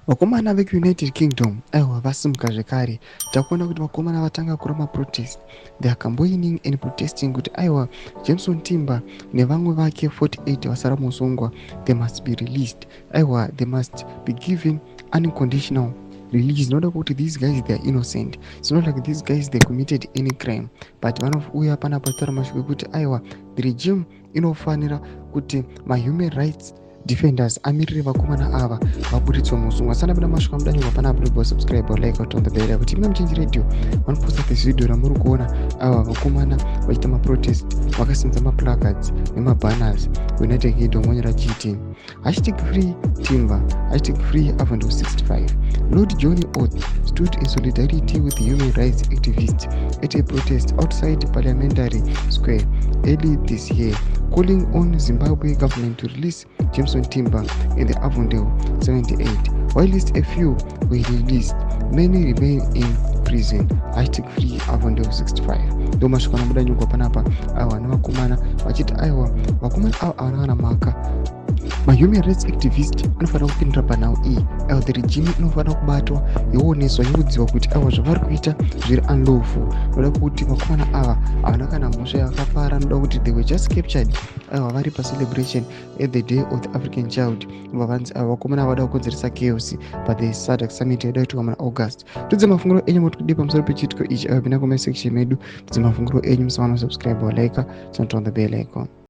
Vakomana veku-United Kingdom aiwa vasimuka zvekare. Takuona kuti vakomana vatanga kurama protest. They are campaigning and protesting kuti aiwa Jameson Timber nevamwe vake 48 vasara musungwa, they must be released. Aiwa, they must be given unconditional release. Not kuti these guys they are innocent. It's not like these guys they committed any crime. But vanouya panapa taura mashoko kuti aiwa the regime inofanira kuti human rights defenders amirire vakomana ava vaburitswe musungwa. Sana pina mashoko amudanyirwa panapa, subscribe or like on the bell kuti imwe Mchenji Radio vanoposta this video ramuri kuona ava vakomana vachita maprotest vakasenza maplacards nemabanners United Kingdom vonyora chiti #free Timber, #free Avondale 65. Lord Johnny Oath stood in solidarity with the human rights activists at a protest outside Parliamentary Square early this year, calling on Zimbabwe government to release Jameson Timber in the Avondale 78. While a few were released, many remain in prison. #free Avondale 65. Ndo mashoko anamudanyirwa panapa awa nevakomana vachiti aiwa vakomana ava avana maka. Human rights activist anofanira kupindura panhau iyi. Aiwa the regime inofanira kubatwa yooneswa yokudziwa kuti aiwa zvavari kuita zviri unlawful. Noda kuti vakomana ava havana kana mhosva yakafara. Noda kuti they were just captured aiwa vari pacelebration at the day of the African child. Vavanzi ava vakomana vada kukonzeresa chaos but the SADC summit yaida kuitika muna August. Tudze mafunguro enyu mutikudi pamusoro pechitiko ichi aiwa pinda comment section medu. Tudze mafunguro enyu musamana subscribe or like, turn on the bell icon.